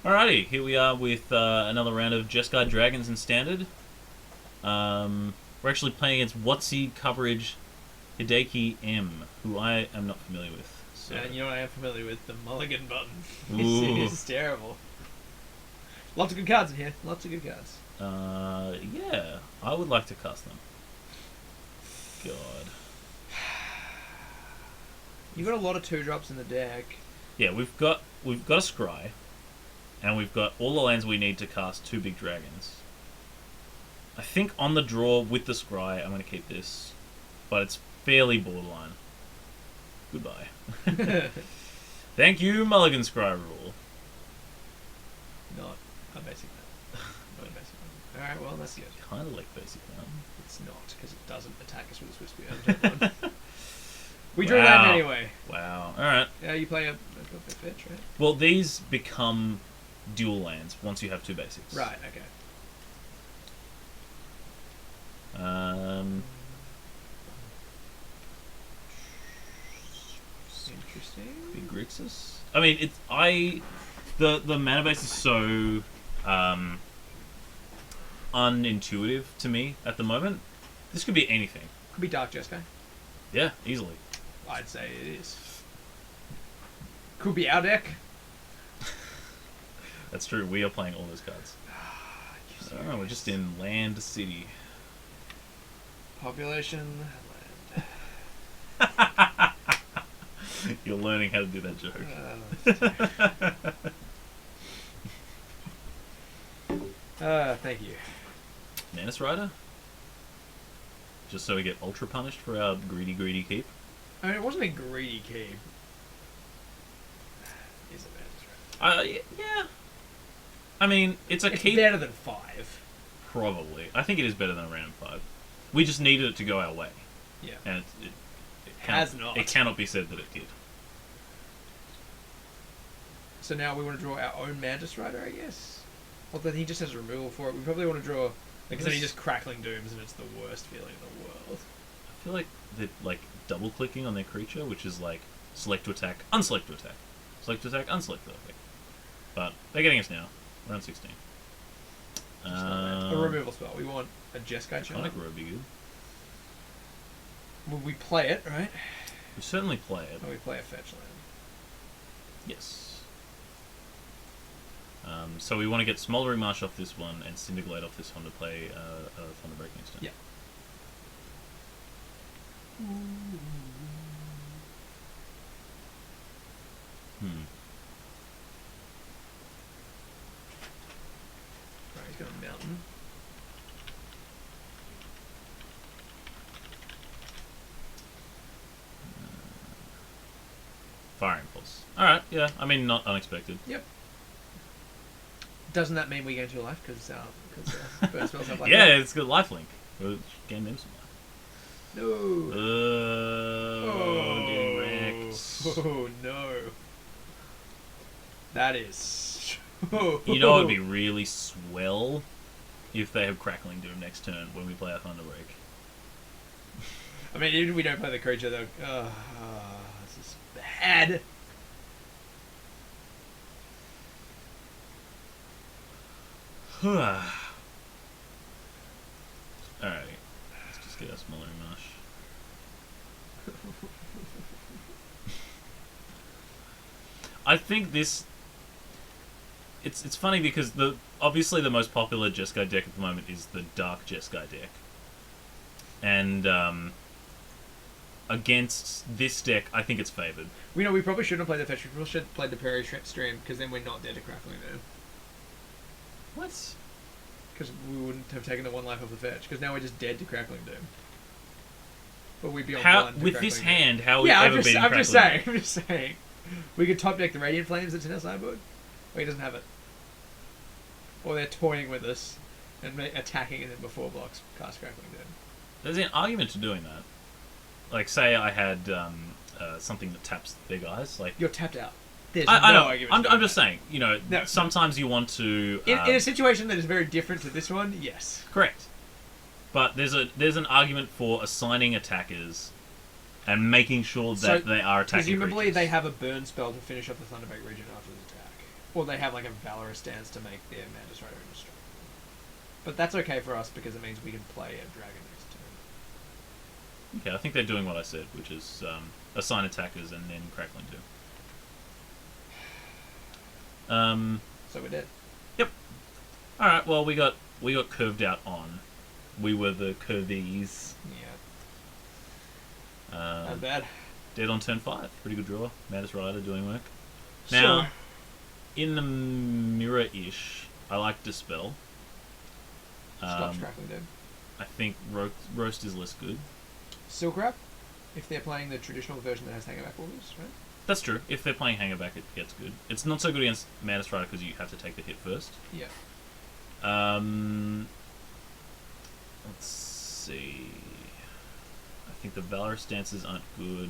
Alrighty, here we are with another round of Jeskai Dragons in Standard. We're actually playing against Watsy Coverage Hideki M, who I am not familiar with. So. And you know what I am familiar with? The mulligan button. Ooh. It's terrible. Lots of good cards in here. Lots of good cards. Yeah, I would like to cast them. God. You've got a lot of 2-drops in the deck. Yeah, we've got a Scry, and we've got all the lands we need to cast 2 big dragons. I think on the draw with the Scry, I'm going to keep this, but it's fairly borderline. Goodbye. Thank you, Mulligan Scry rule. Not a basic one. Not a basic one. Alright, well, that's good. Kind of like basic one. It's not, because it doesn't attack us with a Swiss Spear. We drew that anyway. Wow. Alright. Yeah, you play a fetch, right? Well, these become dual lands once you have 2 basics. Right, okay. Interesting. Big Grixis. I mean, the mana base is so unintuitive to me at the moment. This could be anything. Could be Dark Jeskai. Yeah, easily. I'd say it is. Could be our deck. That's true. We are playing all those cards. Oh, we're just in Land City. Population. Land. You're learning how to do that joke. Thank you. Manus Rider? Just so we get ultra punished for our greedy keep? I mean, it wasn't a greedy keep. Is it Manus Rider? Yeah. I mean, it's keep. Better than 5. Probably. I think it is better than a random 5. We just needed it to go our way. Yeah. And it cannot be said that it did. So now we want to draw our own Mantis Rider, I guess? Well, then he just has removal for it. We probably want to draw... Because then he just Crackling Dooms and it's the worst feeling in the world. I feel like they're double-clicking on their creature, which is select to attack, unselect to attack. Select to attack, unselect to attack. But they're getting us now. Round 16. A removal spell. We want a Jeskai Charm. Iconic Robe be good. Well, we play it, right? We certainly play it. Or we play a fetch land. Yes. So we want to get Smoldering Marsh off this one and Cinderglade off this one to play Thunderbreak next turn. Yeah. Right, he's got a mountain. Fire Impulse. Alright, yeah. I mean, not unexpected. Yep. Doesn't that mean we gain 2 life? Because burn spells have life. Yeah, it's got lifelink. We'll gain them some life. No. Getting wrecked. Oh no. That is. You know it would be really swell if they have Crackling Doom next turn when we play our Thunderbreak. I mean, even if we don't play the creature, though. This is bad. Alright. Let's just get our Smoldering Marsh. I think this... It's funny because obviously the most popular Jeskai deck at the moment is the Dark Jeskai deck. And against this deck, I think it's favoured. We probably shouldn't have played the fetch. We probably should have played the Prairie Stream because then we're not dead to Crackling Doom. What? Because we wouldn't have taken the 1 life off the fetch. Because now we're just dead to Crackling Doom. But we'd be on 1 to with this Doom. hand, how would we ever beat I'm Crackling Doom? I'm just saying. We could top deck the Radiant Flames that's in our sideboard. Or he doesn't have it. Or they're toying with us and attacking and then before blocks cast Crackling Doom. There's an argument to doing that. Like, say I had something that taps big eyes. Like you're tapped out. There's I no know. argument. I'm just saying. No, No. sometimes you want to. In a situation that is very different to this one, yes. Correct. But there's an argument for assigning attackers and making sure that they are attacking Presumably creatures. they have a burn spell to finish off the Thunderbreak region after the attack. Or they have like a Valorous stance to make their Mantis Rider indestructible. But that's okay for us because it means we can play a dragon next turn. Okay, I think they're doing what I said, which is assign attackers and then crackling too. So we're dead. Yep. All right. Well, we got curved out on. We were the curvies. Yeah. Not bad. Dead on turn 5. Pretty good draw. Mantis Rider doing work. Sure. Now, in the mirror-ish, I like Dispel. Stops crackling dead. I think Roast is less good. Silk Wrap, if they're playing the traditional version that has Hangerback Orders, right? That's true. If they're playing Hangerback, it gets good. It's not so good against Mantis Rider because you have to take the hit first. Yeah. Let's see. I think the Valorous stances aren't good.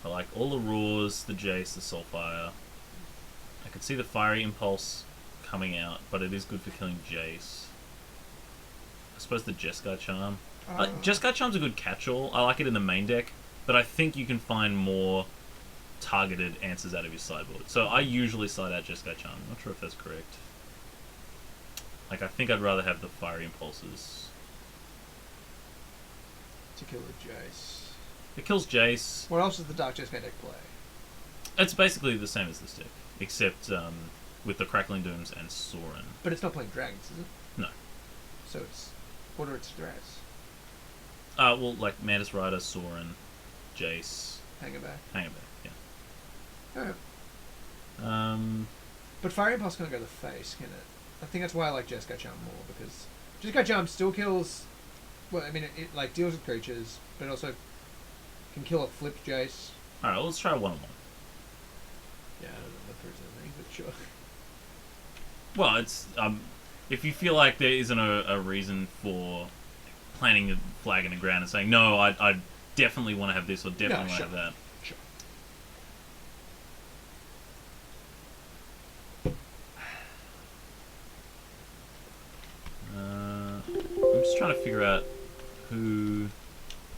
I like all the Roars, the Jace, the Soulfire. I could see the Fiery Impulse coming out, but it is good for killing Jace. I suppose the Jeskai Charm. Jeskai Charm's a good catch-all. I like it in the main deck, but I think you can find more targeted answers out of your sideboard. So I usually side out Jeskai Charm. I'm not sure if that's correct. Like, I think I'd rather have the Fiery Impulses. To kill the Jace. It kills Jace. What else does the Dark Jeskai deck play? It's basically the same as this deck, except with the Crackling Dooms and Sorin. But it's not playing dragons, is it? No. So it's... What are its threats? Well, like Mantis Rider, Sorin, Jace... Hangerback, yeah. Alright. But Fire Impulse can't go to the face, can it? I think that's why I like Jeskai Charm more, because Jeskai Charm still kills... Well, I mean, it like deals with creatures, but it also can kill a flipped Jace. Alright, well, let's try one-on-one. Yeah, I don't know what there's anything, but sure. Well, it's... if you feel like there isn't a reason for planting a flag in the ground and saying, no, I definitely want to have this or definitely want to have that. Sure. I'm just trying to figure out who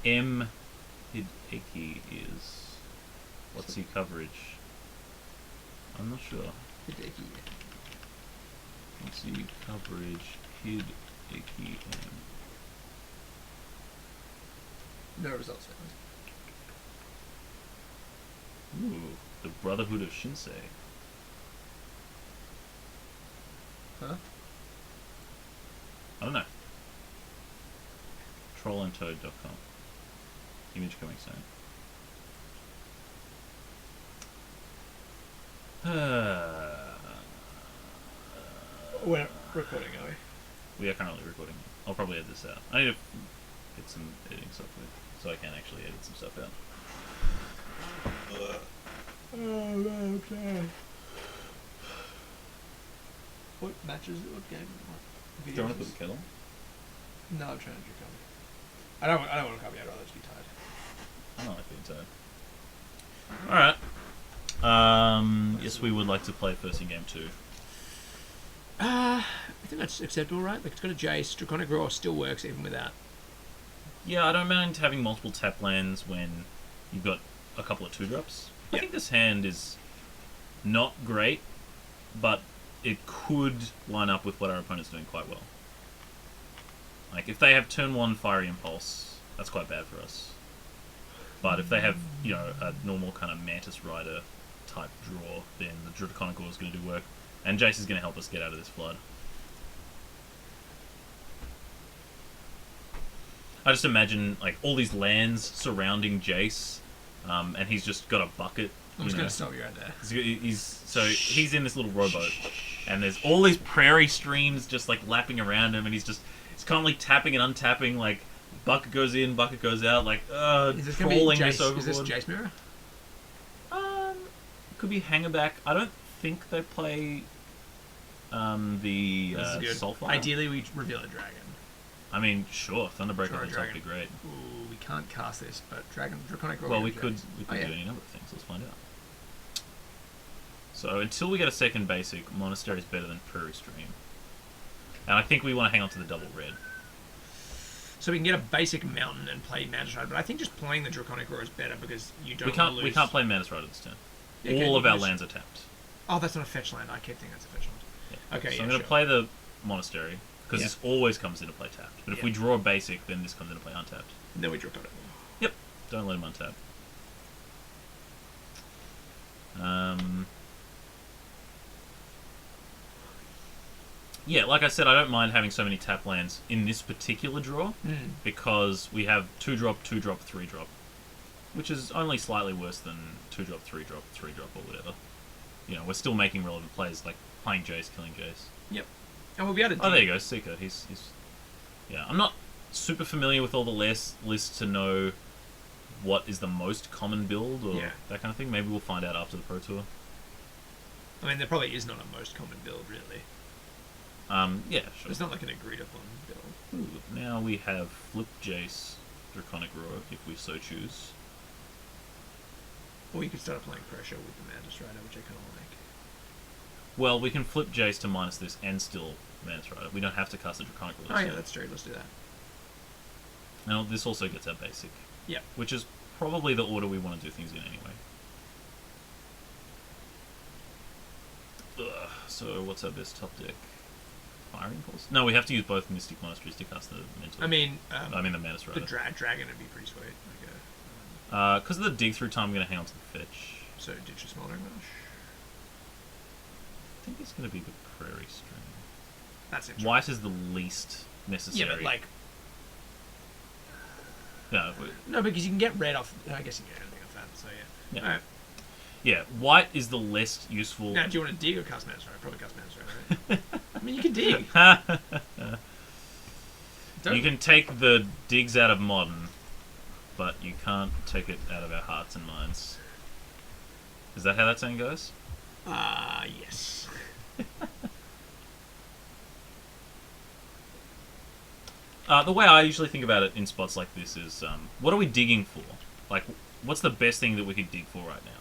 M. Hideki is. What's he coverage? I'm not sure. Hideki. What's he coverage? Hideki M. No results found. Ooh, the Brotherhood of Shinsei. Huh? I don't know. Trollandtoad.com. Image coming soon. We're recording, are we? We are currently recording. I'll probably edit this out. I need to get some editing software so I can actually edit some stuff out. Oh, okay. What matches? What game? Do you want to put the kettle? No, I'm trying to drink coffee. I don't want to coffee. I'd rather just be tired. I don't like being tired. Alright. Yes, we would like to play first in game 2. I think that's acceptable, right? Like, it's got a Jace. Draconic Roar still works even without. Yeah, I don't mind having multiple tap lands when you've got a couple of 2-drops. I think this hand is not great, but it could line up with what our opponent's doing quite well. Like, if they have turn 1 Fiery Impulse, that's quite bad for us. But if they have, you know, a normal kind of Mantis Rider type draw, then the Draconic Roar is going to do work. And Jace is going to help us get out of this flood. I just imagine, like, all these lands surrounding Jace, and he's just got a bucket. I'm just going to stop you right there. He's in this little rowboat, and there's all these prairie streams just, like, lapping around him, and he's constantly tapping and untapping, like, bucket goes in, bucket goes out, like, trolling this overboard. Is this Jace Mirror? Could be Hangerback. I don't think they play the Soulfire. Ideally, we reveal a dragon. I mean, sure, Thunderbreaker on the top would be great. Ooh, we can't cast this, but Draconic Roar. Well, we could do any number of things. Let's find out. So until we get a second basic, Monastery is better than Prairie Stream. And I think we want to hang on to the double red. So we can get a basic mountain and play Mantis Rider, but I think just playing the Draconic Roar is better because you don't We can't play Mantis Rider this turn. Yeah, all of our lands are tapped. Oh, that's not a fetch land. I keep thinking that's a fetch land. Yeah. Okay, So I'm going to play the Monastery, because Yeah. this always comes into play tapped. But if Yeah. we draw a basic, then this comes into play untapped. And then we drop it. Yep. Don't let him untap. Yeah, like I said, I don't mind having so many tap lands in this particular draw, because we have 2-drop, 2-drop, 3-drop, which is only slightly worse than 2-drop, 3-drop, 3-drop, or whatever. You know, we're still making relevant plays, like playing Jace, killing Jace. Yep. And we'll be able to. Oh, there you go, Seeker. He's. Yeah, I'm not super familiar with all the lists to know what is the most common build or that kind of thing. Maybe we'll find out after the Pro Tour. I mean, there probably is not a most common build, really. Yeah, sure. It's not like an agreed upon build. Ooh, now we have Flip Jace, Draconic Roar, if we so choose. Or you could start playing pressure with the Mantis Rider, which I kind of like. Well, we can flip Jace to minus this and still Mantis Rider. We don't have to cast a Draconic Roar. Oh yeah, that's true. Let's do that. Now, this also gets our basic. Yep. Which is probably the order we want to do things in anyway. So, what's our best top deck? Firing Pulse? No, we have to use both Mystic Monasteries to cast the Mental. I mean the Mantis Rider. The Dragon would be pretty sweet. Because of the dig through time, I'm going to hang on to the fetch. So, ditch a Smoldering Rush. I think it's going to be the Prairie String. That's interesting. White is the least necessary. Yeah, but like... No, no, because you can get red off... I guess you can get anything off that, so yeah. Alright. Yeah, white is the less useful... Now, do you want to dig or cast Mantis Rider? Probably cast Mantis Rider, right? I mean, you can dig. You can take the digs out of Modern, but you can't take it out of our hearts and minds. Is that how that saying goes? Yes. The way I usually think about it in spots like this is, what are we digging for? Like, what's the best thing that we could dig for right now?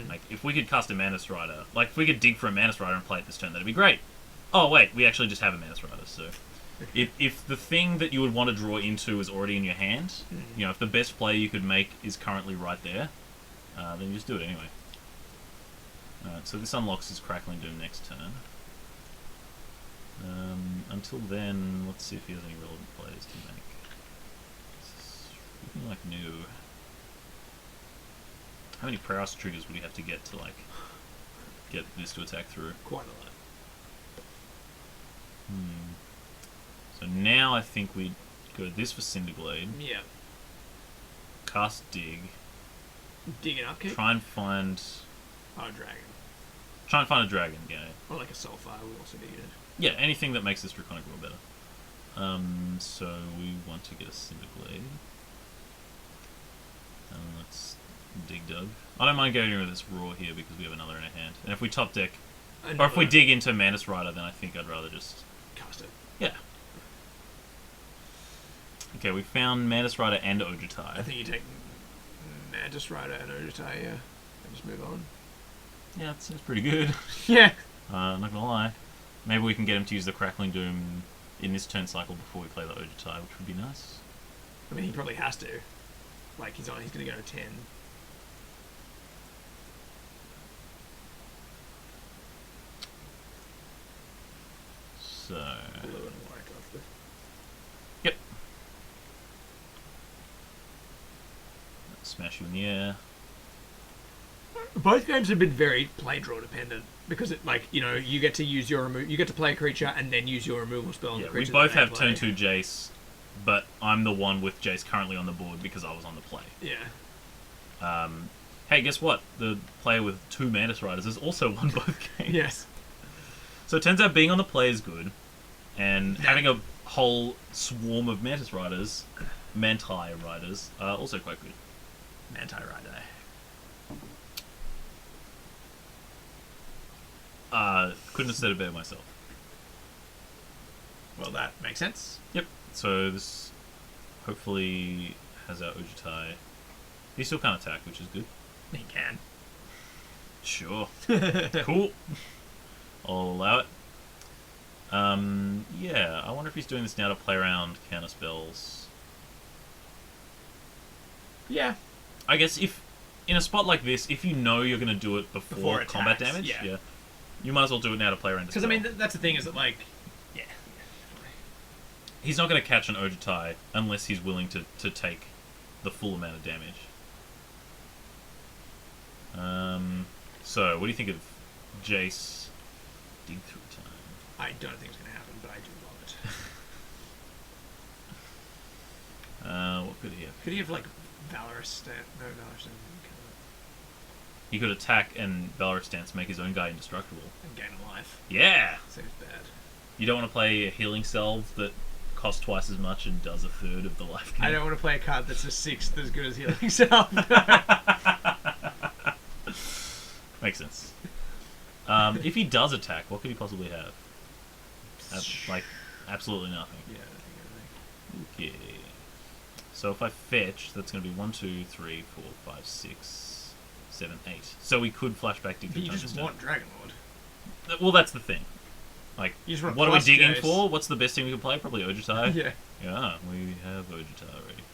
Like, if we could cast a Mantis Rider, like, if we could dig for a Mantis Rider and play it this turn, that'd be great. Oh, wait, we actually just have a Mantis Rider, so... If the thing that you would want to draw into is already in your hand, you know, if the best play you could make is currently right there, then you just do it anyway. Alright, so this unlocks his Crackling Doom next turn. Until then, let's see if he has any relevant plays to make. This is looking like new. How many Praros triggers would he have to get to, like, get this to attack through? Quite a lot. So now I think we go this for Cinderglade. Yeah. Cast Dig. Dig an upkeep? Try and find... Oh, a dragon. Try and find a dragon, yeah. Or like a Soulfire would also be good. Yeah, anything that makes this Draconic Roar better. So we want to get a Cinderglade. Let's dig Dug. I don't mind going rid of this Roar here because we have another in our hand. And if we top deck, or if we dig into Mantis Rider, then I think I'd rather just... cast it. Yeah. Okay, we found Mantis Rider and Ojutai. I think you take Mantis Rider and Ojutai, yeah. And just move on. Yeah, that seems pretty good. Yeah. Not gonna lie. Maybe we can get him to use the Crackling Doom in this turn cycle before we play the Ojutai, which would be nice. I mean, he probably has to. Like, he's gonna go to 10. So... Blue and white after. Yep. Smash you in the air. Both games have been very play draw dependent because it, like, you know, you get to use your you get to play a creature and then use your removal spell on the Yeah, creature. we both have play. turn 2 Jace, but I'm the one with Jace currently on the board because I was on the play. Yeah. Hey, guess what? The player with 2 Mantis Riders has also won both games. Yes. So it turns out being on the play is good, and having a whole swarm of Mantis Riders, Manti Riders, are also quite good. Manti Rider. Couldn't have said it better myself. Well, that makes sense. Yep. So this hopefully has our Ojutai. He still can't attack, which is good. He can. Sure. Cool. I'll allow it. Yeah, I wonder if he's doing this now to play around counter spells. Yeah. I guess if in a spot like this, if you know you're going to do it before Before combat attacks, damage, yeah. You might as well do it now to play around. Because I mean, that's the thing is that like, yeah. He's not going to catch an Ojutai unless he's willing to take the full amount of damage. So, what do you think of Jace dig through time? I don't think it's going to happen, but I do love it. What could he have? Could he have like Valorous stat? No, Valorous didn't. He could attack and Valorous stance, make his own guy indestructible. And gain a life. Yeah! Seems bad. You don't want to play a healing salve that costs twice as much and does a third of the life gain. I don't want to play a card that's a sixth as good as Healing Salve. Makes sense. If he does attack, what could he possibly have? Like, absolutely nothing. Yeah, I don't think Okay. So if I fetch, that's going to be 1, 2, 3, 4, 5, 6, 7, 8. So we could flashback dig But through you time just instead. want Dragon Lord. Well, that's the thing. Like, You just want what are we plus digging Jace. for? What's the best thing we can play? Probably Ojutai. Yeah. Yeah, we have Ojutai already.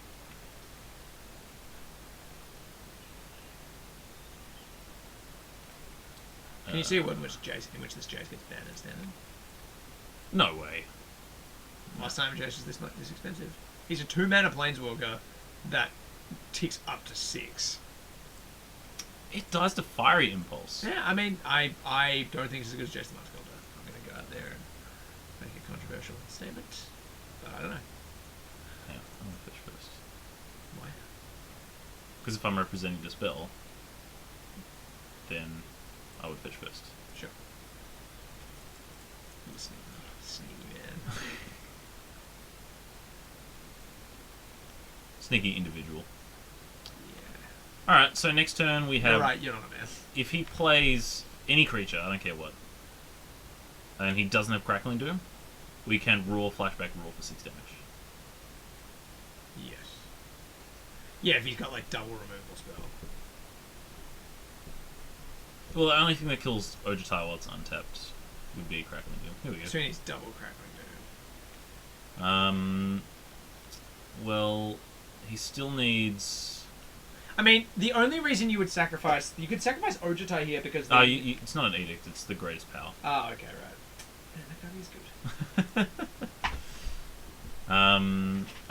Can you see one in which this Jace gets banned and standing? No way. Last time Jace was this expensive. He's a 2-mana planeswalker that ticks up to 6. It dies to Fiery Impulse. Yeah, I mean, I don't think it's as good as Jace the Mask Elder. I'm going to go out there and make a controversial statement. But I don't know. Yeah, I'm going to fetch first. Why? Because if I'm representing Dispel, then I would fetch first. Sure. You sneaky man. Sneaky individual. Yeah. Alright, so next turn we have... You're right, you're not a man. If he plays any creature, I don't care what, and he doesn't have Crackling Doom, we can flashback roar for 6 damage. Yes. Yeah, if he's got like double removal spell. Well, the only thing that kills Ojutai while it's untapped would be Crackling Doom. Here we go. So he needs double Crackling Doom. Well, he still needs... I mean, the only reason you would sacrifice... You could sacrifice Ojutai here because... it's not an edict, it's the greatest power. Oh, okay, right. Man, that card is good. I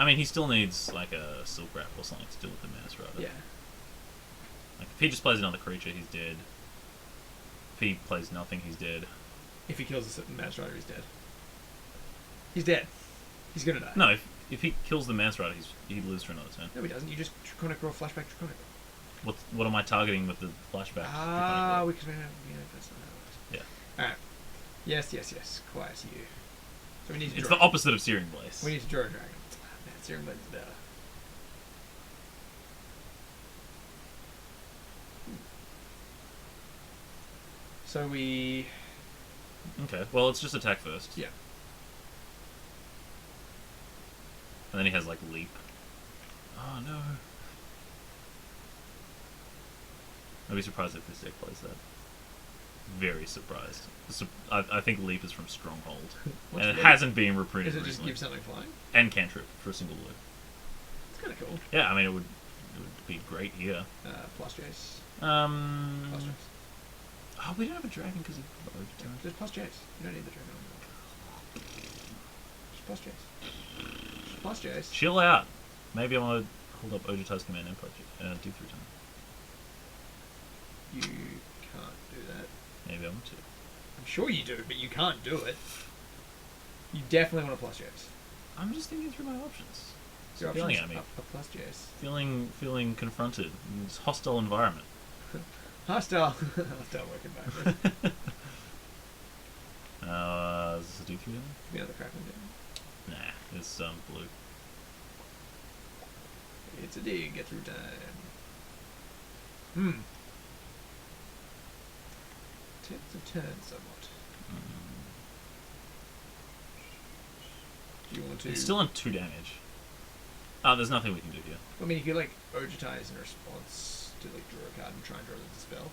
mean, he still needs, like, a Silk Wrap or something to deal with the Menace Rider. Yeah. Like, if he just plays another creature, he's dead. If he plays nothing, he's dead. If he kills the Mance Rider, he's dead. He's dead. He's gonna die. No, if he kills the Mance Rider, he lives for another turn. No, he doesn't. You just Draconic Roar, Flashback Draconic Roar. What am I targeting with the flashback? Ah, because we don't have... that's not how it works. Yeah. Alright. Yes. Quiet you. So we need to It's draw... the opposite of Searing Blaze. We need to draw a dragon. Man, Searing Blade is better. So we... Okay, well, let's just attack first. Yeah. And then he has, like, Leap. Oh, no. I'd be surprised if this deck plays that. Very surprised. I think Leap is from Stronghold. And it hasn't been reprinted Does it just recently. give something flying? And Cantrip for a single blue. It's kind of cool. Yeah, I mean, it would be great here. Plus Jace. Um... Plus Jace. Oh, we don't have a dragon because of Ojutai. There's plus Jace. You don't need the dragon anymore. Just plus Jace. Just plus Jace. Chill out. Maybe I want to hold up Ojutai's command and project. Dig through time. You can't do that. Maybe I want to. I'm sure you do, but you can't do it. You definitely want a plus Jace. I'm just thinking through my options. Your It's feeling options at me. a plus Jace. Feeling confronted in this hostile environment. Hostile work environment. Is this a D3 then? Be another Crackling Doom. Nah, it's blue. It's a dig. Get through time. Tips of turn somewhat. Do you want to... He's still on 2 damage. Oh, there's nothing we can do here. I mean, you could like Ojutai in response to like draw a card and try and draw the Dispel.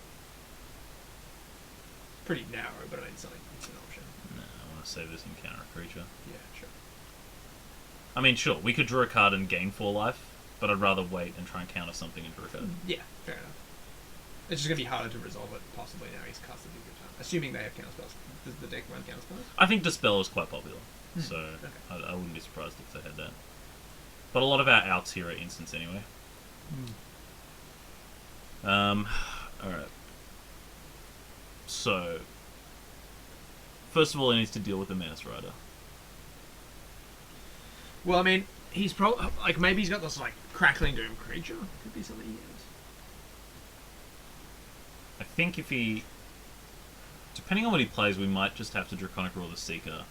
Pretty narrow, but I mean, it's an option. No, I want to save this and counter a creature. Yeah, sure. I mean, sure, we could draw a card and gain 4 life, but I'd rather wait and try and counter something and draw a card. Yeah, fair enough. It's just gonna be harder to resolve it. Possibly now he's cast a big return, assuming they have counter spells. Does the deck run counter spells? I think Dispel is quite popular, so Okay. I wouldn't be surprised if they had that. But a lot of our outs here are instants anyway. Alright. So, first of all, he needs to deal with the Menace Rider. Well, I mean, he's probably like maybe he's got this like crackling doom creature. Could be something he has. I think if he... Depending on what he plays, we might just have to Draconic Roar the Seeker.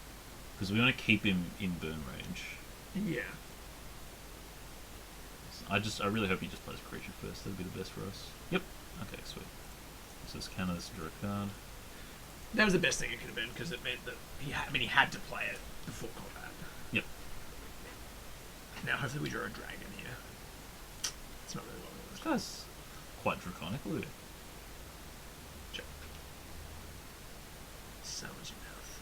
Because we want to keep him in burn range. Yeah. I really hope he just plays a creature first. That'd be the best for us. Yep. Okay, sweet. So let's counter this, draw a card. That was the best thing it could have been because it meant that he had to play it before combat. Yep. Now hopefully we draw a dragon here. It's not really what we This want. guy's quite draconic, look at it. Check. Summons your mouth.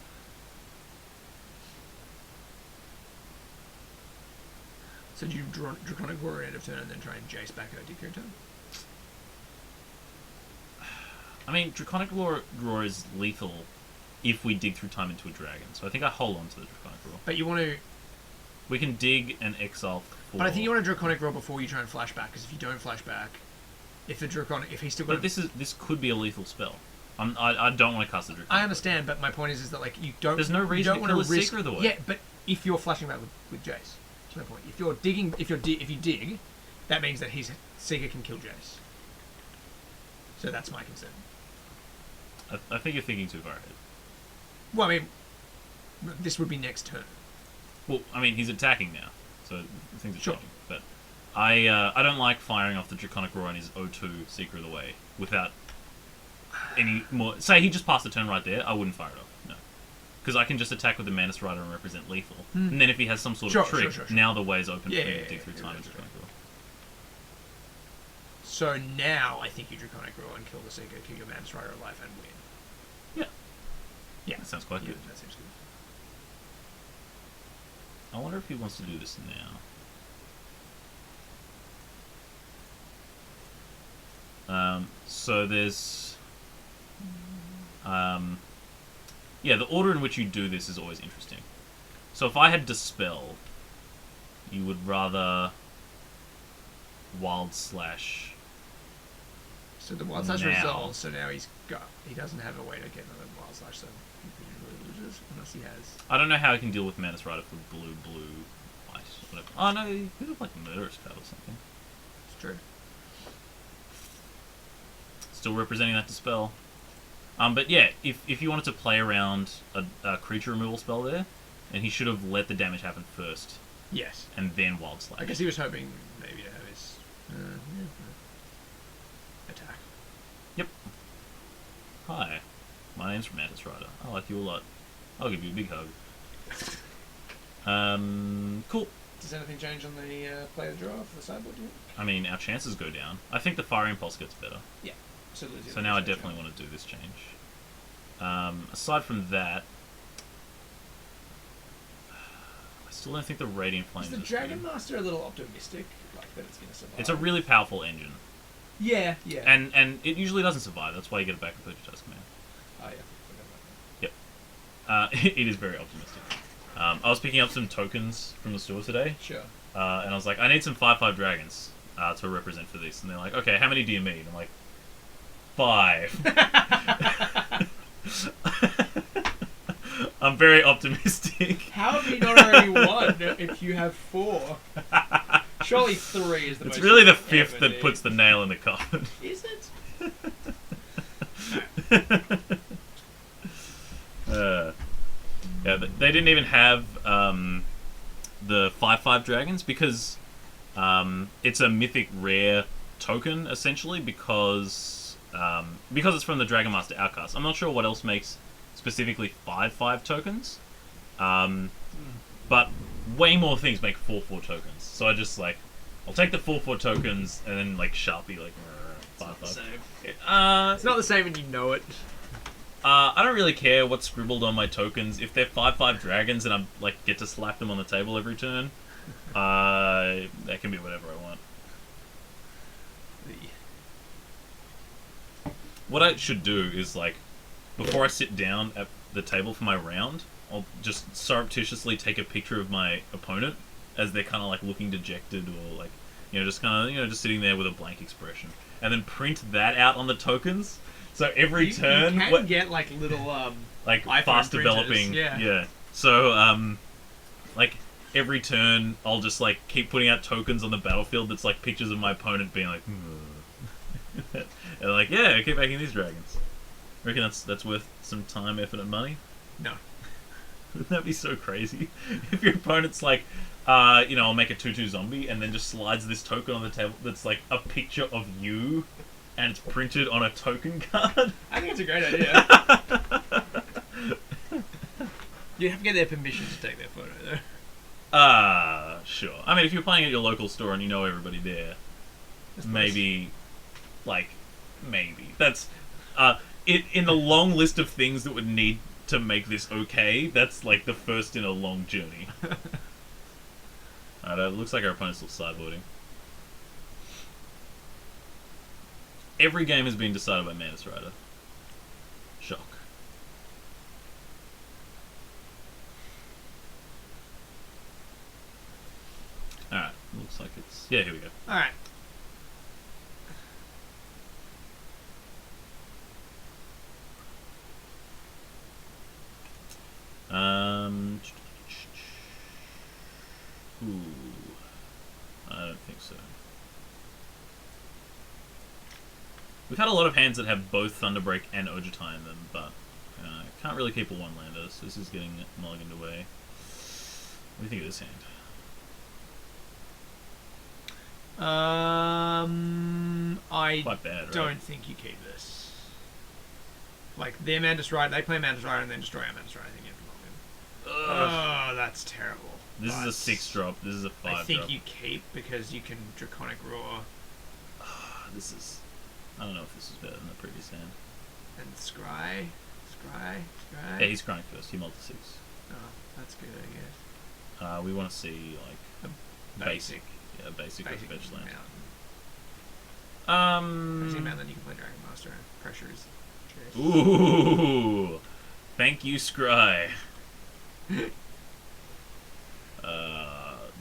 So do you draw Draconic Warrior end of turn and then try and Jace back out your turn? I mean, Draconic Roar is lethal if we dig through time into a dragon. So I think I hold on to the Draconic Roar. But you want to... We can dig and exile for... But I think you want to Draconic Roar before you try and flash back, because if you don't flash back, if he's still got... But this could be a lethal spell. I don't want to cast the Draconic I understand, but my point is that like you don't... There's no reason to kill a Seeker of the Way. Yeah, but if you're flashing back with Jace, that's my point. If you're digging, if you dig, that means that his Seeker can kill Jace. So that's my concern. I think you're thinking too far ahead. Well, I mean, this would be next turn. Well, I mean, he's attacking now, so things are Sure. changing. But I don't like firing off the Draconic Roar on his O2 Seeker of the Way without any more... Say he just passed the turn right there, I wouldn't fire it off, no. Because I can just attack with the Menace Rider and represent lethal. And then if he has some sort of trick, now the way's open for him to dig through time and Draconic Roar. So now I think you Draconic Roar and kill the Seeker, keep your Menace Rider alive and win. Yeah. Yeah. That sounds quite good. That seems good. I wonder if he wants to do this now. So there's... yeah, the order in which you do this is always interesting. So if I had Dispel, you would rather Wild Slash... So the Wild Slash now. resolves, so now he doesn't have a way to get another Wild Slash, so he really loses, unless he has... I don't know how I can deal with Menace Rider for blue, white, whatever. Oh no, he could have like Murderous Card or something. It's true. Still representing that Dispel. But yeah, if you wanted to play around a creature removal spell there, then he should have let the damage happen first, Yes. and then Wild Slash. I guess he was hoping maybe to have his attack. Yep. Hi, my name's Menace Rider. I like you a lot. I'll give you a big hug. Cool. Does anything change on the player draw for the sideboard? Do you? I mean, our chances go down. I think the Fire Impulse gets better. Yeah. So now I definitely want to do this change. Aside from that, I still don't think the Radiant Flames Is the is Dragon good. Master a little optimistic, like that it's going to survive? It's a really powerful engine. Yeah. And it usually doesn't survive. That's why you get it back with Purchase Command. Oh yeah. Yep. It is very optimistic. I was picking up some tokens from the store today. Sure. And I was like, I need some 5/5 dragons to represent for this. And they're like, okay, how many do you need? I'm like, 5. I'm very optimistic. How have you not already won if you have 4? Surely 3 is the most. It's really the you 5th ever that need. puts the nail in the coffin. Is it? Yeah, they didn't even have the 5/5 dragons because it's a mythic rare token essentially because it's from the Dragon Master Outcast. I'm not sure what else makes specifically 5/5 tokens, but way more things make 4/4 tokens. So I just like I'll take the 4/4 tokens and then like Sharpie like 5/5. It's not the same and you know it. I don't really care what's scribbled on my tokens. If they're 5/5 dragons and I like get to slap them on the table every turn, that can be whatever I want. What I should do is, like, before I sit down at the table for my round, I'll just surreptitiously take a picture of my opponent as they're kind of like looking dejected or like, just kind of, just sitting there with a blank expression, and then print that out on the tokens. So every turn, you can get like little like iPhone fast printers, developing, yeah. So like every turn, I'll just like keep putting out tokens on the battlefield that's like pictures of my opponent being like, and like, yeah, keep making these dragons. Reckon that's worth some time, effort, and money? No. Wouldn't that be so crazy? If your opponent's like, I'll make a 2/2 zombie, and then just slides this token on the table that's like a picture of you, and it's printed on a token card. I think it's a great idea. You have to get their permission to take their photo, though. Sure. I mean, if you're playing at your local store and you know everybody there, maybe, maybe. That's, in the long list of things that would need to make this okay, that's like the first in a long journey. Alright, it looks like our opponent's still sideboarding. Every game has been decided by Mantis Rider. Shock. Alright, looks like it's... Yeah, here we go. Alright. Ooh. I don't think so. We've had a lot of hands that have both Thunderbreak and Ojutai in them, but can't really keep a one-lander, so this is getting mulliganed away. What do you think of this hand? I Quite bad, right? don't think you keep this. Like, their Mantis Rider, they play Mantis Rider and then destroy our Mantis Rider. I think you have to mulligan. Oh, that's terrible. This is a 6-drop, this is a 5-drop. I think you keep because you can Draconic Roar. This is... I don't know if this is better than the previous hand. And Scry. Yeah, he's scrying first. He multi 6. Oh, that's good, I guess. We want to see, like, a basic. Yeah, basic with fetch land. Basic mountain, then you can play Dragon Master and pressure is cheers. Ooh! Thank you, Scry.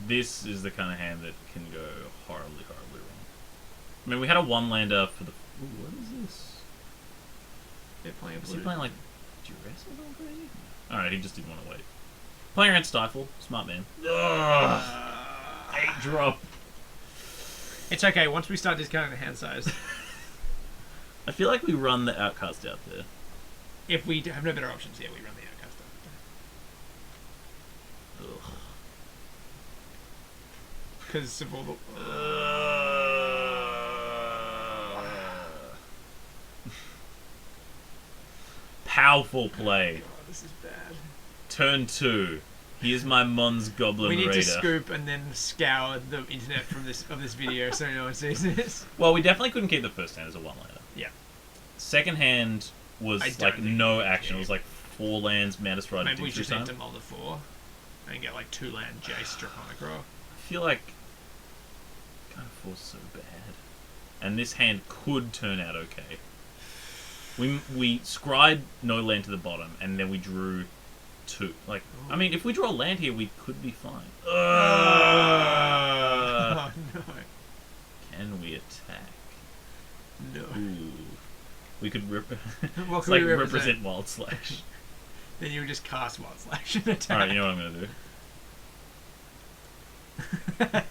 This is the kind of hand that can go horribly, horribly wrong. I mean, we had a one-lander for the... Ooh, what is this? They're playing Is he playing, like, Duress or something crazy? Alright, he just didn't want to wait. Playing around Stifle. Smart man. Ugh! 8-drop. It's okay, once we start discounting the hand size. I feel like we run the Outcast out there. If we have no better options, yeah, we run the Outcast out there. Ugh. Because of all the... Powerful play. Oh, this is bad. Turn 2. Here's my Mons Goblin Raider. We need to scoop and then scour the internet from this video so no one sees this. Well, we definitely couldn't keep the first hand as a one-lander. Yeah. Second hand was like no action. It was like 4 lands, Mantis Rider. Maybe we just need to mull the 4 and get like 2 land Jace Draconic Roar. I feel like kind of 4's so bad, and this hand could turn out okay. We scryed no land to the bottom, and then we drew 2. Like, I mean, if we draw a land here, we could be fine. Oh no! Can we attack? No. Ooh. We could What can we represent Wild Slash. Then you would just cast Wild Slash and attack. Alright, you know what I'm gonna do?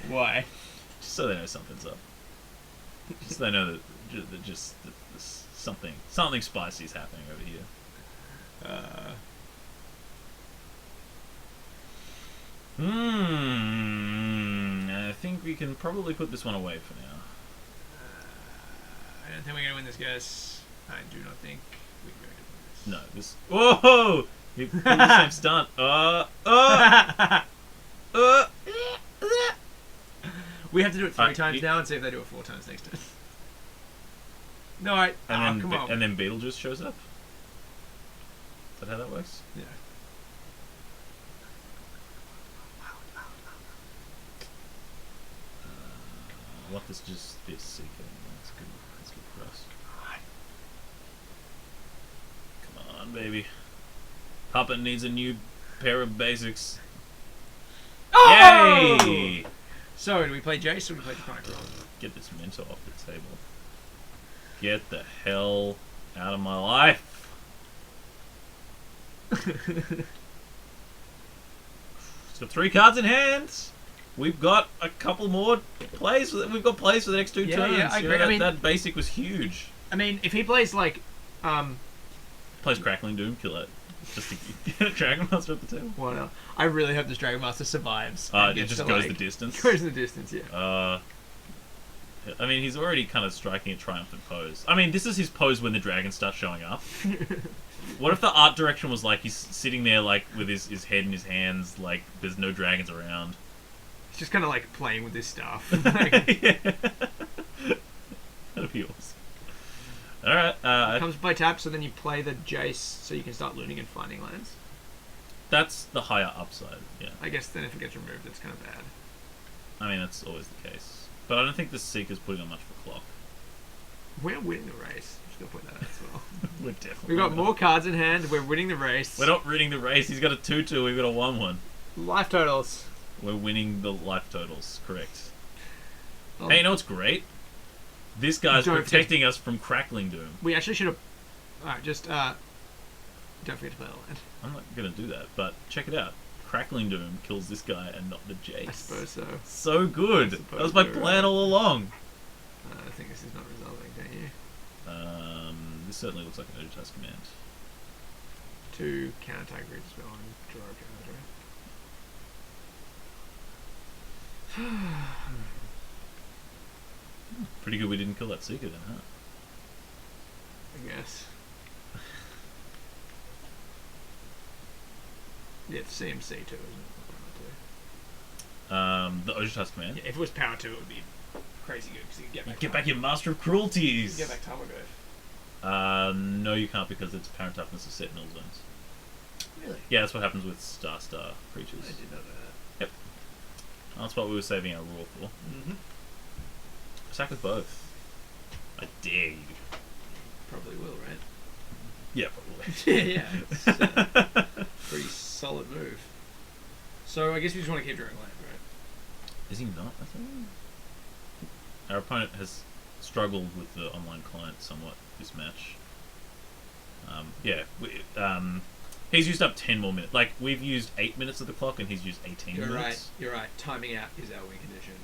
Why? Just so they know something's up. Just so they know that something spicy is happening over here. I think we can probably put this one away for now. I don't think we're gonna win this, guys. I do not think we're going to win this. No, this. Whoa! He pulled the same stunt. We have to do it 3 times now and see if they do it 4 times next time. No, come on. And then Beetlejuice shows up? Is that how that works? Yeah. what this Seeker. That's good. That's good for us. Come on, baby. Puppet needs a new pair of basics. Oh! Yay! So, do we play Jace or do we play Draconic Roll? Get this mentor off the table. Get the hell out of my life. It's got 3 cards in hand. We've got a couple more plays. We've got plays for the next 2 turns. Yeah, I agree. That, that basic was huge. I mean, if he plays like, Plays Crackling Doom, kill it. Just to get a Dragon Master at the table. what else? I really hope this Dragon Master survives. It just goes the distance. Goes the distance, yeah. I mean, he's already kind of striking a triumphant pose. I mean, this is his pose when the dragons start showing up. What if the art direction was like he's sitting there like with his head in his hands, like there's no dragons around. He's just kind of like playing with this stuff. Yeah. That'd be awesome. Alright. Comes by tap, so then you play the Jace so you can start looting and finding lands. That's the higher upside, yeah. I guess then if it gets removed, it's kind of bad. I mean, that's always the case. But I don't think the Seeker's putting on much of a clock. We're winning the race. I'm just going to point that out as well. We're definitely We've got more cards in hand. We're winning the race. We're not winning the race. He's got a 2-2. We've got a 1-1. Life totals. We're winning the life totals. Correct. Oh. Hey, you know what's great? This guy's protecting us from Crackling Doom. We actually should have... Alright, just... don't forget to play the land. I'm not going to do that, but check it out. Crackling Doom kills this guy and not the Jace. I suppose so. So good. That was my plan all along. I think this is not resolving, don't you? This certainly looks like an Ojutai command. 2 counter-attack grid spell and draw a counter. Pretty good we didn't kill that Seeker then, huh? I guess. Yeah, it's CMC too, isn't it? The Ojutai command. Yeah, if it was power 2, it would be crazy good because you can Get back your Master of Cruelties! You get back Tarmogoyf. No you can't because its parent toughness is set in all zones. Really? Yeah, that's what happens with Star creatures. I did know that. Yep. That's what we were saving our rule for. Mm-hmm. Attack with both. I dare you. Probably will, right? Yeah, probably. Yeah. It's, pretty solid move. So I guess we just want to keep drawing land, right? Is he not? I think our opponent has struggled with the online client somewhat this match. He's used up 10 more minutes. Like, we've used 8 minutes of the clock and he's used 18 minutes. You're right. Timing out is our win condition.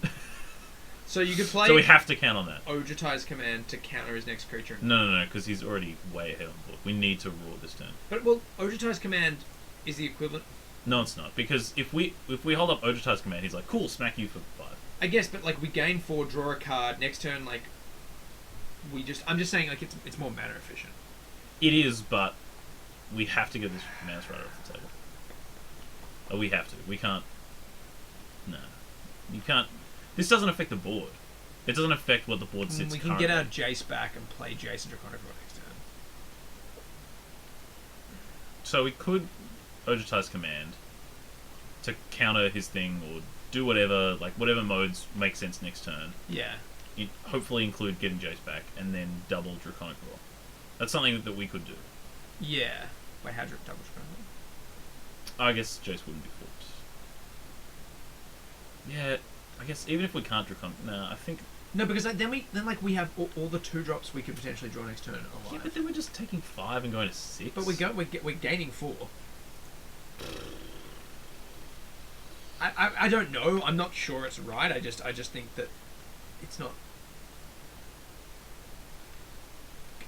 So you could play... So we have to count on that. Ojutai's command to counter his next creature. No, because he's already way ahead on the board. We need to rule this turn. But, well, Ojutai's command is the equivalent... No, it's not. Because if we hold up Ojutai's command, he's like, cool, smack you for 5. I guess, but, like, we gain 4, draw a card, next turn, like... I'm just saying, like, it's more mana efficient. It is, but we have to get this Mouse Rider off the table. We have to. We can't... No. You can't... This doesn't affect the board. It doesn't affect what the board sits We can currently. get our Jace back and play Jace and Draconic Roar next turn. So we could Ojutai's command to counter his thing or do whatever, like whatever modes make sense next turn. Yeah. Hopefully include getting Jace back and then double Draconic Roar. That's something that we could do. Yeah. Wait, how double Draconic Roar? I guess Jace wouldn't be flipped. Yeah, I guess even if we can't Draconic... I think... No, because then we have all the 2-drops we could potentially draw next turn alive. Yeah, but then we're just taking 5 and going to 6. But we're gaining 4. I don't know. I'm not sure it's right. I just think that it's not.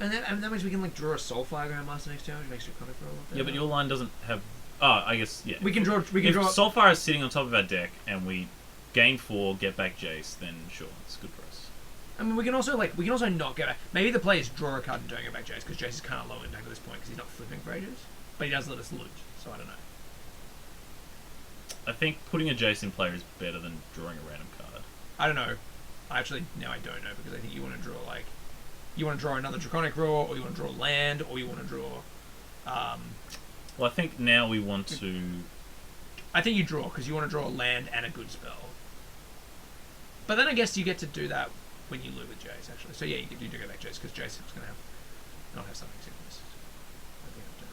And that means we can like draw a Soulfire Grandmaster next turn, which makes Draconic Roar. Yeah, but your line doesn't have. Oh, I guess yeah. We can draw. We can if draw. Soulfire is sitting on top of our deck and we gain 4, get back Jace, then sure, it's good for us. I mean, we can also not get back. Maybe the play is draw a card and don't get back Jace because Jace is kind of low impact at this point because he's not flipping for ages, but he does let us loot. So I don't know. I think putting a Jace in play is better than drawing a random card. I don't know. Actually, now I don't know because I think you want to draw another Draconic Roar, or you want to draw land, or you want to draw. Well, I think now we want to. I think you draw because you want to draw a land and a good spell. But then I guess you get to do that when you loot with Jace, actually. So yeah, you do go back Jace, because Jace is going to not have something sickness at the end of turn.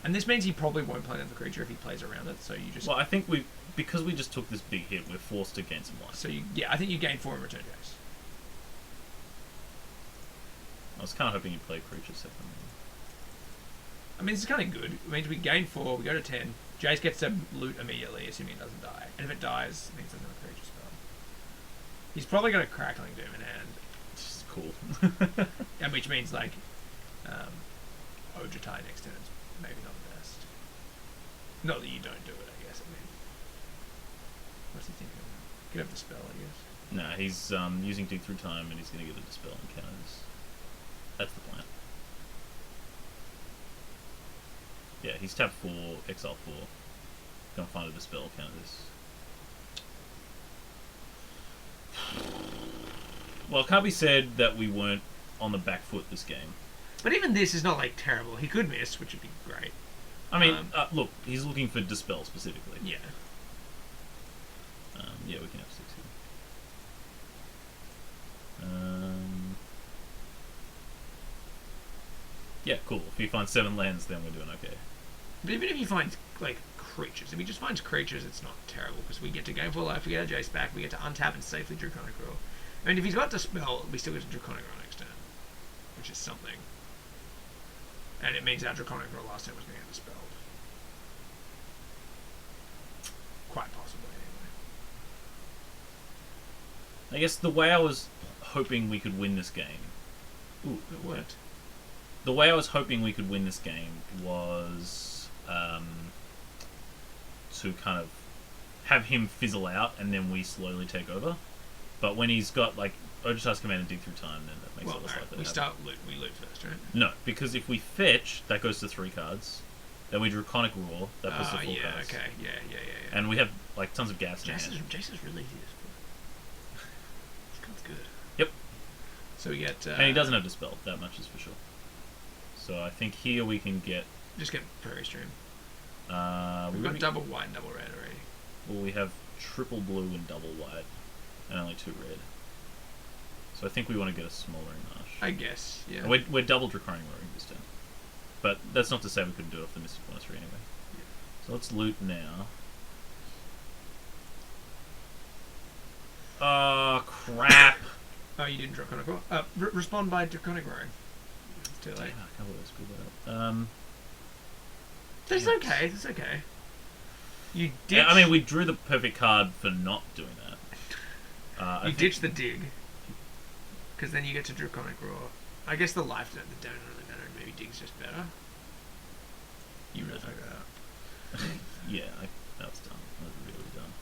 And this means he probably won't play another creature if he plays around it, so you just... Well, I think because we just took this big hit, we're forced to gain some life. So I think you gain 4 and return Jace. I was kind of hoping you'd play creature second. I mean, this is kind of good. It means we gain 4, we go to 10. Jace gets to loot immediately, assuming it doesn't die. And if it dies, it means there's another creature spell. He's probably got a Crackling Doom in hand. It's cool. And which means, like, Ojutai next turn is maybe not the best. Not that you don't do it, I guess. I mean, what's he thinking of? Get up the spell, I guess. No, he's using Dig Through Time, and he's going to get a Dispel encounters. That's the plan. Yeah, he's tapped 4, exile 4. Gonna find a Dispel counters. Well, it can't be said that we weren't on the back foot this game. But even this is not, like, terrible. He could miss, which would be great. I mean, look, he's looking for Dispel specifically. Yeah. Yeah, we can have 6 here. Yeah, cool. If he finds 7 lands, then we're doing okay. But even if he finds, like, creatures, if he just finds creatures, it's not terrible, because we get to gain 4 life, we get our Jace back, we get to untap and safely Draconic Roar. I mean, if he's got Dispel, we still get to Draconic Roar next turn, which is something. And it means our Draconic Roar last turn was going to get dispelled. Quite possibly, anyway. I guess the way I was hoping we could win this game... Ooh, it worked. The way I was hoping we could win this game was to kind of have him fizzle out and then we slowly take over. But when he's got, like, Ojutai's Command and Dig Through Time, then that makes it less likely. We loot first, right? No, because if we fetch, that goes to 3 cards. Then we Draconic Roar, that puts to 4 cards. Okay, yeah. And we have, like, tons of gas in hand. Jace is really useful. This card's good. Yep. So we get... and he doesn't have Dispel, that much is for sure. So I think here we can get... Just get Prairie Stream. We've got double white and double red already. Well, we have triple blue and double white, and only 2 red. So I think we want to get a Smoldering Marsh. I guess, yeah. We're double Draconic Roaring this turn. But that's not to say we couldn't do it off the Mystic Monastery anyway. Yeah. So let's loot now. Oh, crap! Oh, you didn't Draconic Roar? Respond by Draconic Roaring. It's too late. Damn, I can't believe I screwed that up. That's okay, that's okay. You ditch... Yeah, I mean, we drew the perfect card for not doing that. You ditch the dig. Because then you get to Draconic Roar. I guess the life don't really matter, and maybe Dig's just better. You really figure that out. Yeah, that was dumb. That was really dumb.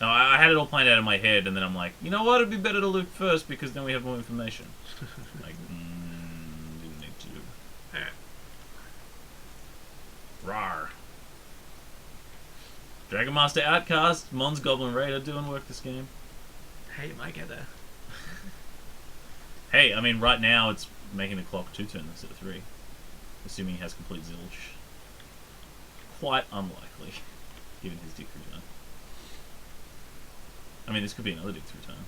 No, I had it all planned out in my head, and then I'm like, you know what? It'd be better to loot first because then we have more information. Like, didn't need to. Rawr. Dragon Master Outcast, Mons Goblin Raider doing work this game. Hey, you might get there. Hey, I mean, right now it's making the clock 2 turns instead of 3. Assuming he has complete zilch. Quite unlikely, given his dig through time. I mean, this could be another dig through time.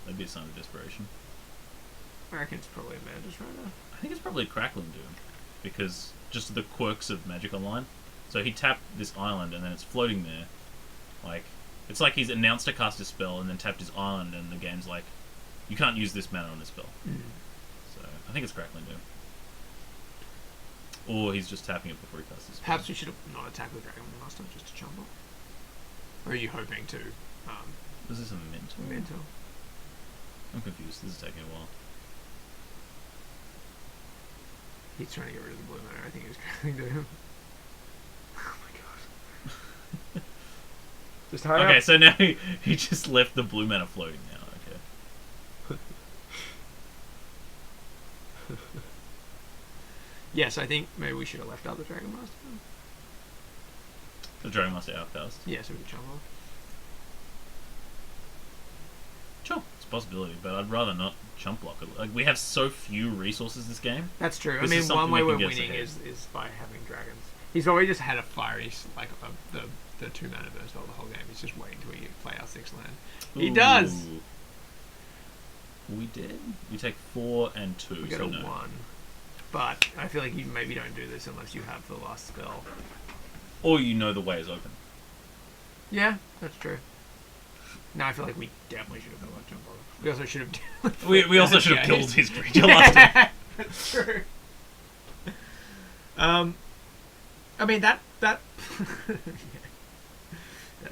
That'd be a sign of desperation. I reckon it's probably a Mantis Rider. I think it's probably a Crackling Doom. Because just the quirks of Magic Online. So he tapped this island and then it's floating there. Like, it's like he's announced to cast a spell and then tapped his island and the game's like, you can't use this mana on this spell. So, I think it's Crackling Doom. Or he's just tapping it before he casts his spell. Perhaps we should have not attacked with Dragon Master just to chump up. Or are you hoping to? Is this a mental? Mental. I'm confused. This is taking a while. He's trying to get rid of the blue mana. I think he's trying to. Oh my god. Just hurry up. Okay, so now he just left the blue mana floating now. Okay. Yes, I think maybe we should have left out the Dragon Master. The Dragon Master Outcast. Yeah, so we could chump off. Sure, it's a possibility, but I'd rather not chump block it. Like, we have so few resources this game. That's true. This I is mean, one something way that we're can get us winning ahead. is by having dragons. He's probably just had a fiery, like, the 2 mana burst spell the whole game. He's just waiting till we play our 6th land. He does! We did? We take 4 and 2. We got so a no. 1. But I feel like you maybe don't do this unless you have the last spell. Or you know the way is open. Yeah, that's true. No, I feel like we definitely should have done that jump over. We also should have... We also should have killed his creature last time. That's true. I mean, that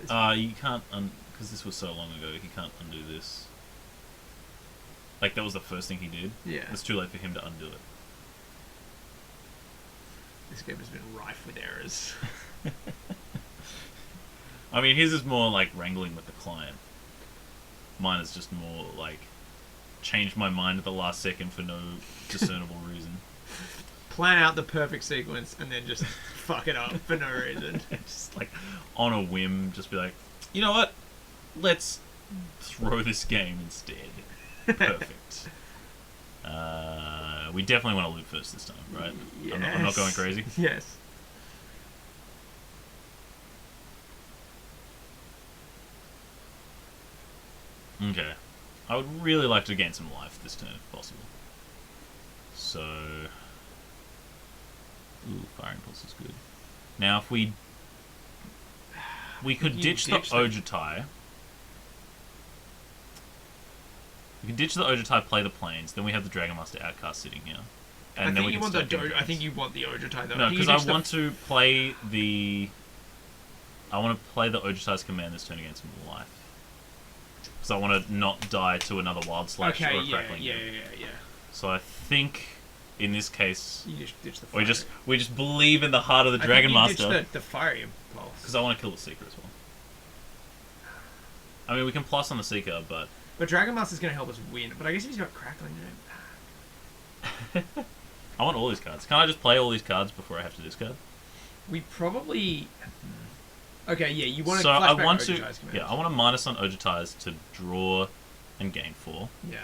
you can't, because this was so long ago, he can't undo this. Like, that was the first thing he did. Yeah. It's too late for him to undo it. This game has been rife with errors. I mean, his is more like wrangling with the client. Mine is just more like changed my mind at the last second for no discernible reason. Plan out the perfect sequence and then just fuck it up for no reason. Just like on a whim, just be like, you know what? Let's throw this game instead. Perfect. We definitely want to loot first this time, right? Yes. I'm not going crazy. Yes. Okay. I would really like to gain some life this turn if possible. So... Ooh, Fire Impulse is good. Now if we could ditch the Ojutai. We can ditch the Ojutai, play the planes, then we have the Dragon Master Outcast sitting here. And then we can start doing I think you want the Ojutai though. No, because I want to play the... I want to play the Ojutai's command this turn against life. Because I want to not die to another Wild Slash or a Crackling. Yeah. So I think, in this case, you just ditch the fire. we just believe in the heart of the Dragon Master. Ditch the Fire Impulse. Because I want to kill the Seeker as well. I mean, we can plus on the Seeker, but... But Dragon Master's going to help us win. But I guess if he's got Crackling, I want all these cards. Can I just play all these cards before I have to discard? We probably... Okay, yeah, you want to so I want Ojutai's to, commands. yeah, I want to minus on Ojutai's to draw and gain 4. Yeah.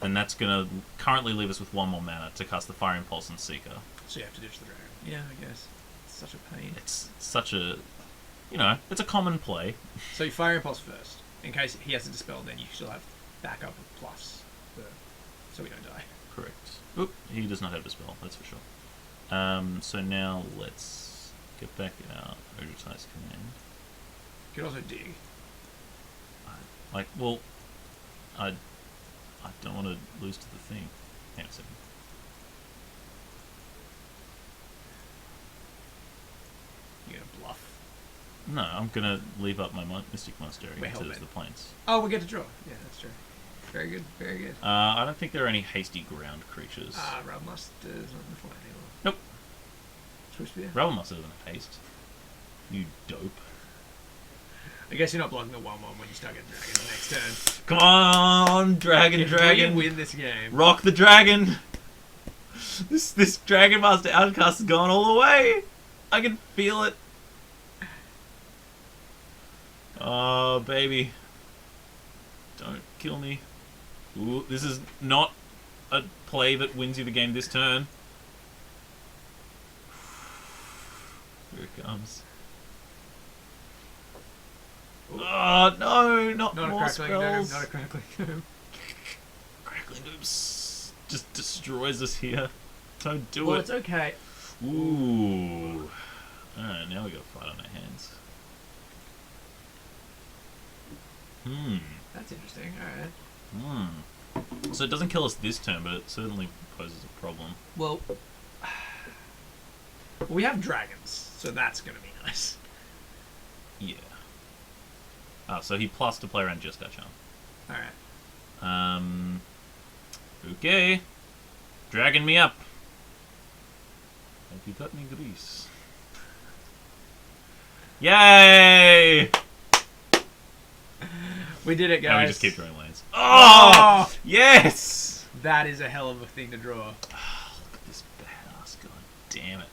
And that's going to currently leave us with 1 more mana to cast the Fire Impulse and Seeker. So you have to ditch the Dragon. Yeah, I guess. It's such a pain. It's such a... You know, it's a common play. So you Fire Impulse first. In case he has to dispel, then you still have backup of plus. So we don't die. Correct. Oop, he does not have Dispel, that's for sure. So now let's get back our Ojutai's command. You could also dig. Like, well, I don't want to lose to the thing. Hang on a second. You're going to bluff. No, I'm going to leave up my Mystic Monster into Hellbent. the plains. Oh, we get to draw. Yeah, that's true. Very good, very good. I don't think there are any hasty ground creatures. Realm Master's not in the fight anymore. Nope. Switch spear? Realm Master doesn't have haste. You dope. I guess you're not blocking the 1-1 when you start getting dragons next turn. Come on, dragon. We win this game. Rock the dragon! This Dragon Master Outcast has gone all the way! I can feel it. Oh, baby. Don't kill me. Ooh, this is not a play that wins you the game this turn. Here it comes. Oh, no, not more a Crackling spells. Gnome, not a Crackling Gnome. Crackling Gnome just destroys us here. Don't do Well, it. it's okay. Ooh. Alright, now we got a fight on our hands. That's interesting, alright. So it doesn't kill us this turn, but it certainly poses a problem. Well, we have dragons, so that's going to be nice. Yeah. So he plus to play around Jeskai Charm. Alright. Okay. Dragging me up. Have you got me grease? Yay! We did it, guys. And we just keep drawing lands. Oh! Yes! That is a hell of a thing to draw. Oh, look at this badass. God damn it.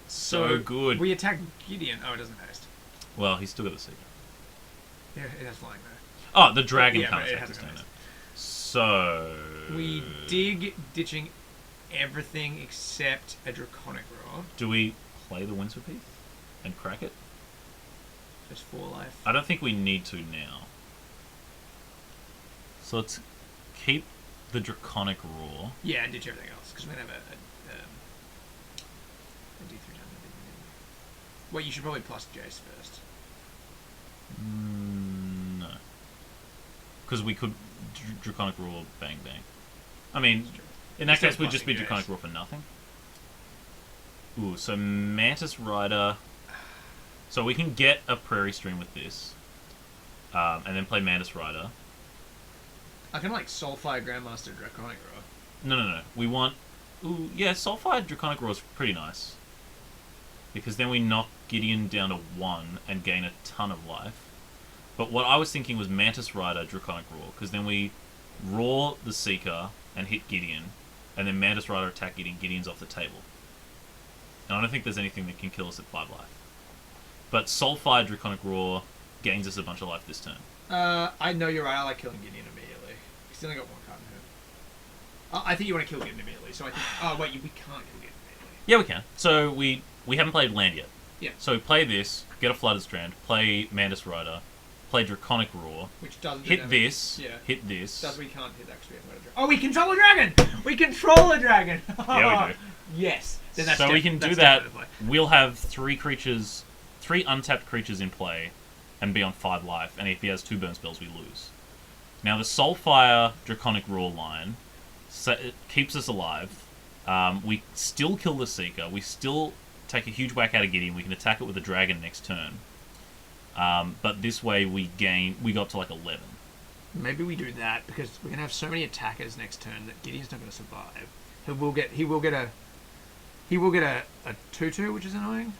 So good. We attack Gideon. Oh, it doesn't haste. Well, he's still got the secret. Yeah, it has flying though. Oh, the dragon Yeah, can't but it attack has this no turn. haste. So... We dig, ditching everything except a Draconic Roar. Do we play the Windsweep Heath and crack it? Just 4 life. I don't think we need to now. So let's keep the Draconic Roar. Yeah, and ditch everything else, because we're going to have a D3 down. Well, you should probably plus Jace first. No. Because we could Draconic Roar bang bang. I mean, in that Instead case, of we'd just be plussing Jace. Draconic Roar for nothing. Ooh, so Mantis Rider. So we can get a Prairie Stream with this. And then play Mantis Rider. I can, like, Soulfire Grandmaster Draconic Roar. No. We want... Ooh, yeah, Soulfire Draconic Roar is pretty nice. Because then we knock Gideon down to 1 and gain a ton of life. But what I was thinking was Mantis Rider Draconic Roar. Because then we roar the Seeker and hit Gideon. And then Mantis Rider attack Gideon. Gideon's off the table. And I don't think there's anything that can kill us at 5 life. But Soulfire Draconic Roar gains us a bunch of life this turn. I know you're right. I like killing Gideon immediately. He's only got 1 card in her. I think you want to kill Gideon immediately. So I think... Oh, wait, we can't kill Gideon immediately. Yeah, we can. So we haven't played land yet. Yeah. So we play this, get a Flooded Strand, play Mantis Rider, play Draconic Roar, Which doesn't do hit damage. this, Yeah. hit this. We can't hit that because we haven't got a dragon. Oh, we control a dragon! We control a dragon! Yeah, we do. Yes. Then that's So we can do that's that. definitely the play. We'll have 3 untapped creatures in play, and be on 5 life. And if he has 2 burn spells, we lose. Now the Soulfire Draconic Roar line it keeps us alive. We still kill the Seeker. We still take a huge whack out of Gideon. We can attack it with a dragon next turn. But this way we go up to like 11. Maybe we do that because we're gonna have so many attackers next turn that Gideon's not gonna survive. He will get a 2/2, which is annoying.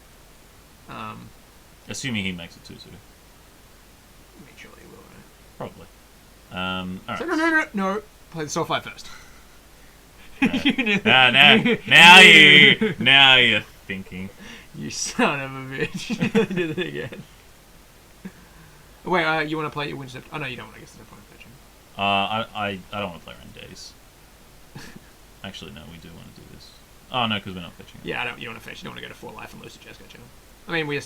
Assuming he makes it 2/2. I mean, surely he will, right? Probably. Alright. So no. Play the Soulfire first. Right. You knew Now you're thinking. You son of a bitch. Did it again. Wait, you want to play your Windswept? Oh no, you don't want to get to the point of fetching. I don't want to play around days. Actually, no, we do want to do this. Oh no, because we're not fetching. Yeah, you want to fetch. You don't want to go to 4 life and lose to Jeskai channel. I mean, we are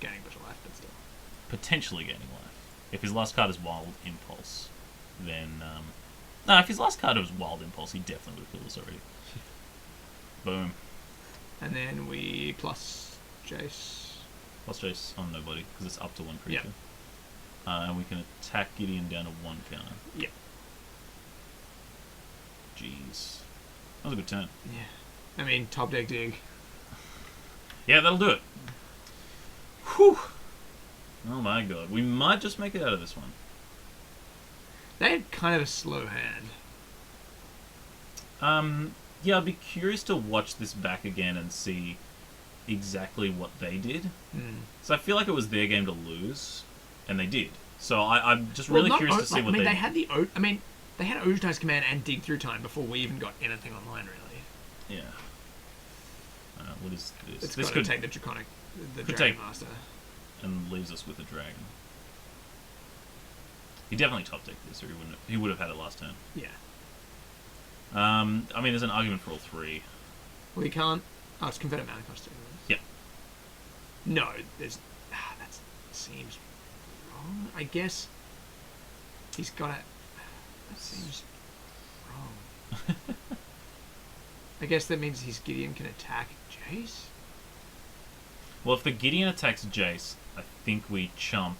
gaining a bunch of life, but still. Potentially gaining life. If his last card is Wild Impulse, then no, if his last card was Wild Impulse, he definitely would have killed us already. Boom. And then we plus Jace. Plus Jace on nobody, because it's up to 1 creature. Yep. And we can attack Gideon down to 1 counter. Yep. Jeez. That was a good turn. Yeah. I mean, top deck dig. Yeah, that'll do it. Whew. Oh my god. We might just make it out of this one. They had kind of a slow hand. Yeah, I'd be curious to watch this back again and see exactly what they did. So I feel like it was their game to lose, and they did. So I'm just really curious to see what they had the they had Ojdice command and dig through time before we even got anything online, really. Yeah. What is this? It's This got could to take the Draconic, the could Dragon take- Master. and leaves us with a dragon. He definitely top decked this, or he would have had it last turn. Yeah. I mean, there's an argument for all 3. Well, you can't. Oh, it's converted mana cost too. Yeah. No, there's. That seems wrong. I guess he's got it. That seems wrong. I guess that means his Gideon can attack Jace. Well, if the Gideon attacks Jace, I think we chump,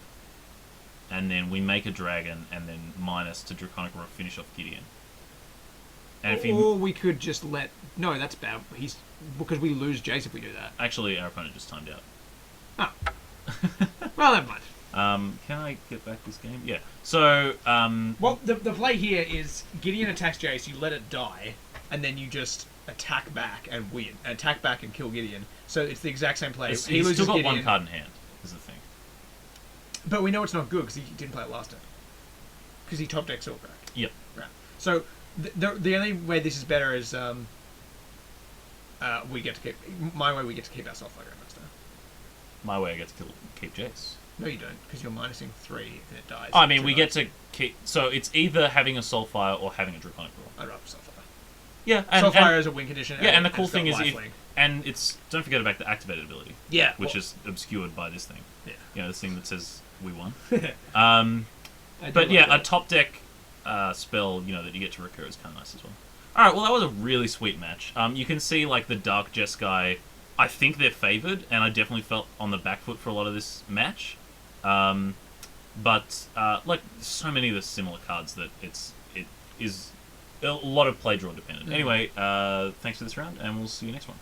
and then we make a dragon, and then minus to Draconic Roar finish off Gideon. And if Or we could just let. No, that's bad. Because we lose Jace if we do that. Actually, our opponent just timed out. Oh. Well, never mind. Can I get back this game? Yeah. So, Well, the play here is Gideon attacks Jace, you let it die, and then you just attack back and win. Attack back and kill Gideon. So it's the exact same play. he's He loses still got Gideon, 1 card in hand, is the thing. But we know it's not good because he didn't play it last turn. Because he top decked Silvercrack. Yep. Right. So the only way this is better is we get to keep my way. We get to keep our Soulfire Grandmaster. My way, I get to keep Jace. No, you don't, because you're minusing 3 and it dies. I mean, we get to keep... So it's either having a Soulfire or having a Draconic Roar. I'd rather Soulfire. Yeah, Soulfire is a win condition. Yeah, and the cool it's got thing is, lifelink. and it's don't forget about the activated ability, Yeah, which is obscured by this thing. Yeah. You know, this thing that says we won. I do But like yeah, that. a top deck spell, you know, that you get to recur is kind of nice as well. All right, well that was a really sweet match. You can see like the Dark Jeskai. I think they're favored, and I definitely felt on the back foot for a lot of this match. But like so many of the similar cards that it is a lot of play draw dependent. Anyway, thanks for this round, and we'll see you next one.